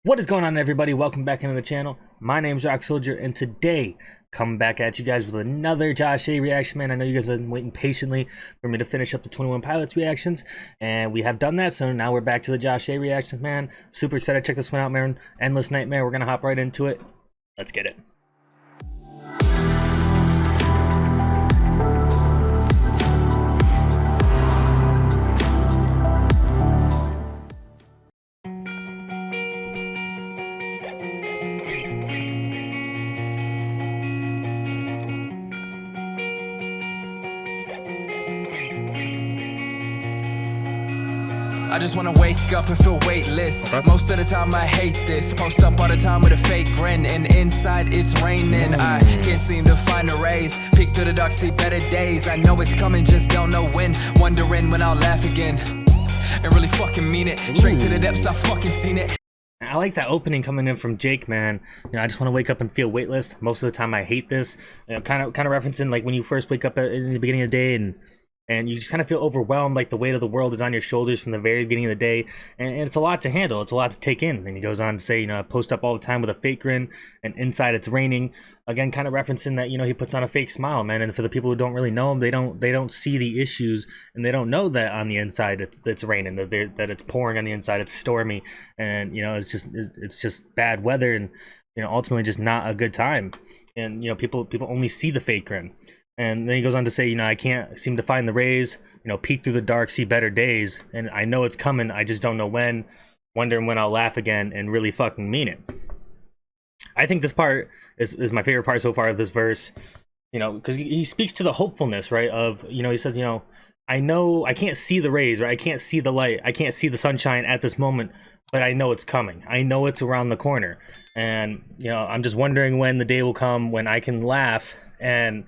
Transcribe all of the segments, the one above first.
What is going on, everybody? Welcome back into the channel. My name's Rock Soldier, and today coming back at you guys with another Josh A reaction. Man, I know you guys have been waiting patiently for me to finish up the 21 Pilots reactions, and we have done that. So now we're back to the Josh A reactions. Man, super excited to check this one out, man. Endless Nightmare. We're gonna hop right into it. Let's get it. I just wanna wake up and feel weightless. Most of the time I hate this. Post up all the time with a fake grin, and inside it's raining. I can't seem to find a raise. Peek through the dark, see better days. I know it's coming, just don't know when. Wondering when I'll laugh again and really fucking mean it. Straight to the depths, I fucking seen it. I like that opening coming in from Jake, man. You know, I just want to wake up and feel weightless. Most of the time I hate this. You know, kind of referencing like when you first wake up in the beginning of the day and you just kind of feel overwhelmed, like the weight of the world is on your shoulders from the very beginning of the day, and it's a lot to handle, it's a lot to take in. And he goes on to say, you know, I post up all the time with a fake grin, and inside it's raining. Again, kind of referencing that, you know, he puts on a fake smile, man. And for the people who don't really know him, they don't see the issues, and they don't know that on the inside it's raining, that it's pouring on the inside, it's stormy, and you know, it's just bad weather, and you know, ultimately just not a good time. And you know, people only see the fake grin. And then he goes on to say, you know, I can't seem to find the rays, you know, peek through the dark, see better days. And I know it's coming, I just don't know when. Wondering when I'll laugh again and really fucking mean it. I think this part is my favorite part so far of this verse, you know, because he speaks to the hopefulness, right? Of, you know, he says, you know I can't see the rays, right? I can't see the light. I can't see the sunshine at this moment, but I know it's coming. I know it's around the corner. And, you know, I'm just wondering when the day will come when I can laugh and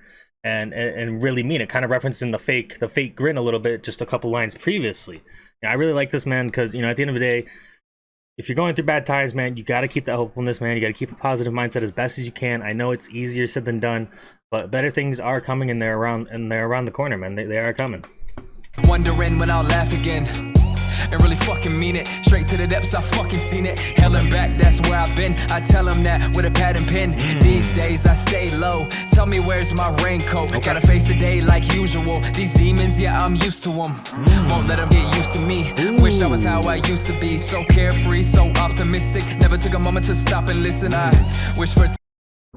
really mean it, kind of referencing the fake grin a little bit just a couple lines previously. And I really like this, man, because, you know, at the end of the day, if you're going through bad times, man, you got to keep that hopefulness, man. You got to keep a positive mindset as best as you can. I know it's easier said than done, but better things are coming, and they're around the corner, man. They are coming. Wondering when I'll laugh again and really fucking mean it. Straight to the depths, I fucking seen it. Hell and back, that's where I've been. I tell them that with a pad and pen. These days I stay low. Tell me where's my raincoat. Gotta face the day like usual. These demons, yeah, I'm used to them. Won't let them get used to me. Wish I was how I used to be. So carefree, so optimistic. Never took a moment to stop and listen. I wish for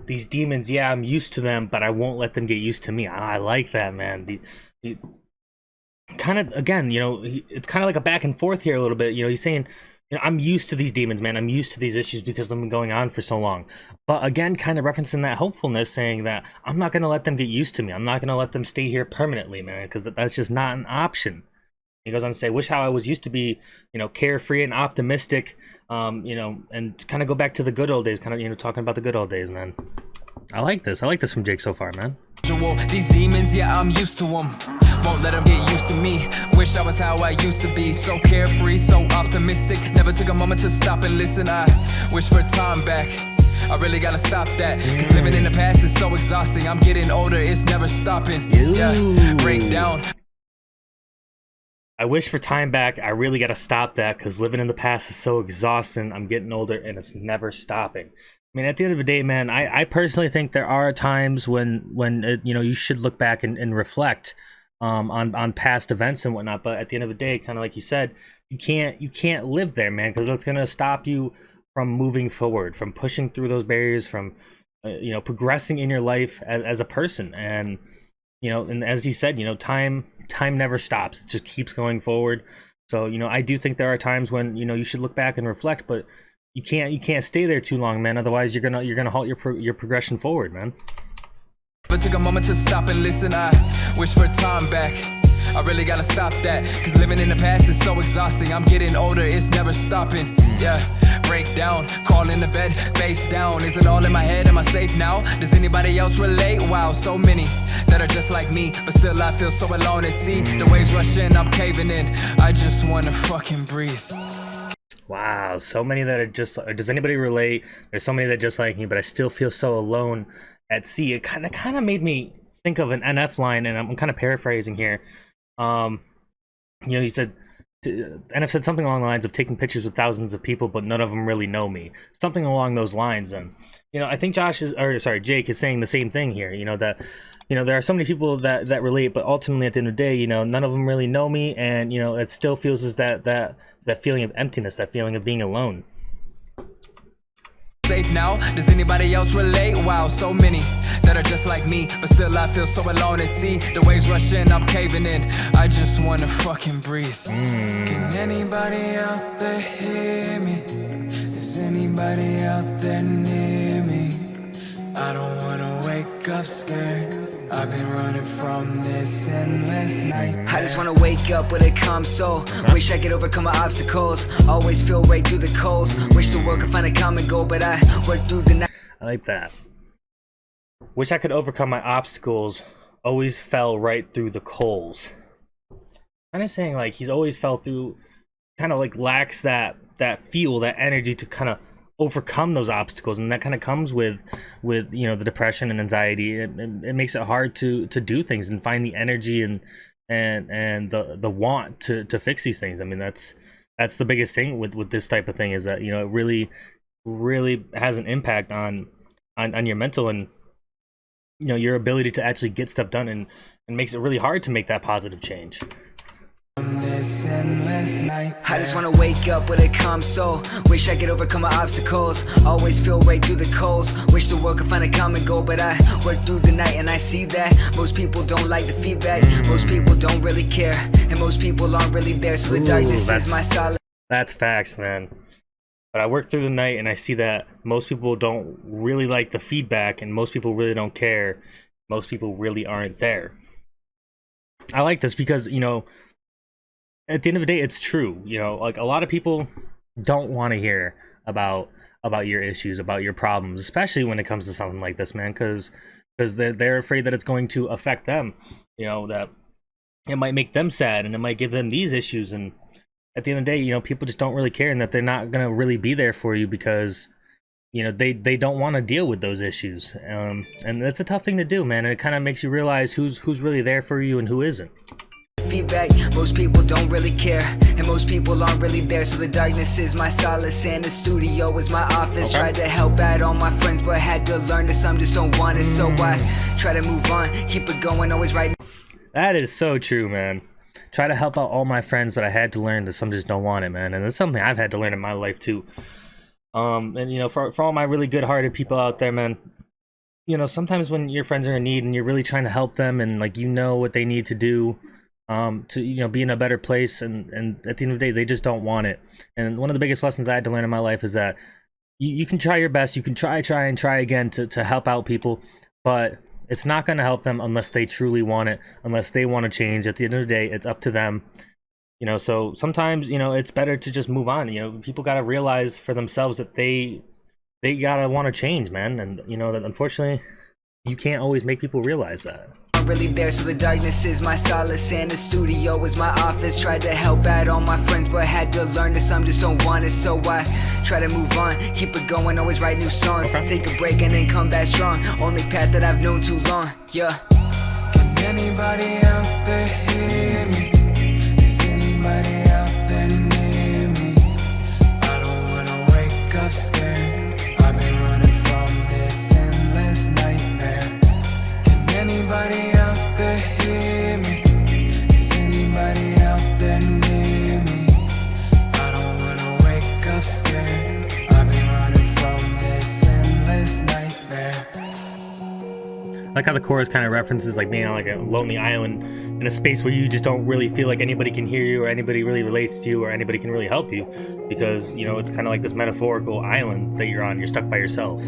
These demons, yeah, I'm used to them, but I won't let them get used to me. I like that, man. The kind of, again, you know, it's kind of like a back and forth here a little bit. You know, he's saying, you know, I'm used to these demons, man. I'm used to these issues because they've been going on for so long. But again, kind of referencing that hopefulness, saying that I'm not going to let them get used to me. I'm not going to let them stay here permanently, man, because that's just not an option. He goes on to say, wish how I was used to be, you know, carefree and optimistic, you know, and kind of go back to the good old days, kind of, you know, talking about the good old days, man. I like this. I like this from Jake so far, man. These demons, yeah, I'm used to them. Won't let them get used to me. Wish I was how I used to be. So carefree, so optimistic. Never took a moment to stop and listen. I wish for time back. I really gotta stop that, cause living in the past is so exhausting. I'm getting older, it's never stopping. Yeah, break down. I wish for time back. I really gotta stop that, cause living in the past is so exhausting. I'm getting older and it's never stopping. I mean, at the end of the day, man, I personally think there are times when you know, you should look back and reflect on past events and whatnot. But at the end of the day, kind of like you said, you can't live there, man, because it's gonna stop you from moving forward, from pushing through those barriers, from you know, progressing in your life as a person. And you know, and as he said, you know, time never stops. It just keeps going forward. So you know, I do think there are times when, you know, you should look back and reflect, but you can't stay there too long, man. Otherwise, you're gonna halt your progression forward, man. But took a moment to stop and listen. I wish for time back. I really gotta stop that, cause living in the past is so exhausting. I'm getting older, it's never stopping. Yeah, break down, crawl in the bed, face down. Is it all in my head? Am I safe now? Does anybody else relate? Wow, so many that are just like me, but still I feel so alone. And see the waves rush in, I'm caving in. I just wanna fucking breathe. Wow, so many that are just, does anybody relate? There's so many that just like me, but I still feel so alone at sea. It kind of made me think of an NF line, and I'm kind of paraphrasing here. You know, he said, NF said something along the lines of taking pictures with thousands of people, but none of them really know me. Something along those lines. And, you know, I think Jake is saying the same thing here, you know, that, you know, there are so many people that relate, but ultimately at the end of the day, you know, none of them really know me. And, you know, it still feels as that feeling of emptiness, that feeling of being alone. Safe now, does anybody else relate? Wow, so many that are just like me, but still I feel so alone. And see the waves rush in, I'm caving in. I just wanna fucking breathe. Can anybody out there hear me? Is anybody out there near me? I don't wanna wake up scared. I've been running from this endless night. I just wanna wake up with a calm soul. Wish I could overcome my obstacles. Always feel right through the coals. Wish the world could find a common goal, but I work through the night. I like that. Wish I could overcome my obstacles. Always fell right through the coals. Kind of saying like he's always fell through, kind of like lacks that fuel, that energy to kind of overcome those obstacles, and that kind of comes with you know, the depression and anxiety. It makes it hard to do things and find the energy and the want to fix these things. I mean, that's the biggest thing with this type of thing, is that, you know, it really has an impact on your mental and, you know, your ability to actually get stuff done, and makes it really hard to make that positive change. I just wanna wake up with a calm soul. Wish I could overcome my obstacles. Always feel right through the coals. Wish the world could find a common goal, but I work through the night and I see that most people don't like the feedback. Most people don't really care, and most people aren't really there. So the darkness is my solace. That's facts, man. But I work through the night and I see that most people don't really like the feedback, and most people really don't care. Most people really aren't there. I like this because, you know, at the end of the day, it's true. You know, like, a lot of people don't want to hear about your issues, about your problems, especially when it comes to something like this, man, because they're afraid that it's going to affect them. You know, that it might make them sad and it might give them these issues. And at the end of the day, you know, people just don't really care, and that they're not gonna really be there for you because, you know, they don't want to deal with those issues. And that's a tough thing to do, man. And it kind of makes you realize who's really there for you and who isn't. Feedback, most people don't really care, and most people aren't really there. So the darkness is my solace, and the studio is my office. Okay. Tried to help out all my friends, but had to learn that some just don't want it. So I try to move on, keep it going, always right. That is so true, man. Try to help out all my friends, but I had to learn that some just don't want it, man. And it's something I've had to learn in my life too. And, you know, for all my really good-hearted people out there, man, you know, sometimes when your friends are in need and you're really trying to help them, and, like, you know what they need to do to, you know, be in a better place, and at the end of the day, they just don't want it. And one of the biggest lessons I had to learn in my life is that you can try your best, you can try again to help out people, but it's not going to help them unless they truly want it, unless they want to change. At the end of the day, it's up to them. You know, so sometimes, you know, it's better to just move on. You know, people got to realize for themselves that they got to want to change, man. And, you know, that unfortunately, you can't always make people realize that. Really there, so the darkness is my solace, and the studio is my office. Tried to help out all my friends, but had to learn that some just don't want it. So I try to move on, keep it going, always write new songs. Take a break and then come back strong. Only path that I've known too long. Yeah. Can anybody out there hear me? Is anybody out there near me? I don't wanna wake up scared. I've been running from this endless nightmare. Can anybody out there hear me? Is anybody out there near me? I don't wanna wake up scared. I've been running from this endless nightmare. I like how the chorus kind of references like being on like a lonely island in a space where you just don't really feel like anybody can hear you, or anybody really relates to you, or anybody can really help you, because, you know, it's kind of like this metaphorical island that you're on. You're stuck by yourself.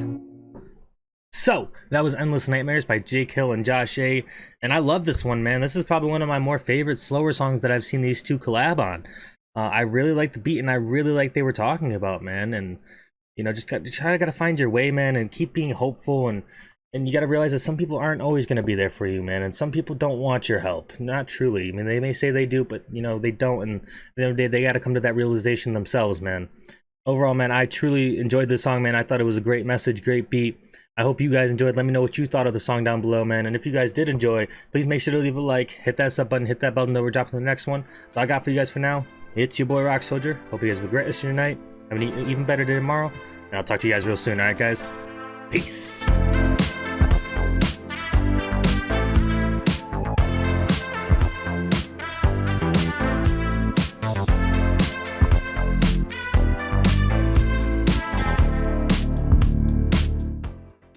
So that was Endless Nightmares by Jake Hill and Josh A. And I love this one, man. This is probably one of my more favorite slower songs that I've seen these two collab on. I really like the beat, and I really like they were talking about, man. And, you know, just gotta find your way, man, and keep being hopeful. And you gotta realize that some people aren't always gonna be there for you, man. And some people don't want your help. Not truly. I mean, they may say they do, but, you know, they don't. And at the end of the day, they gotta come to that realization themselves, man. Overall, man, I truly enjoyed this song, man. I thought it was a great message, great beat. I hope you guys enjoyed. Let me know what you thought of the song down below, man. And if you guys did enjoy, please make sure to leave a like, hit that sub button, hit that bell to know we're dropping the next one. So I got for you guys for now. It's your boy Rock Soldier. Hope you guys have a great rest of your night. Have an even better day tomorrow. And I'll talk to you guys real soon. Alright, guys? Peace.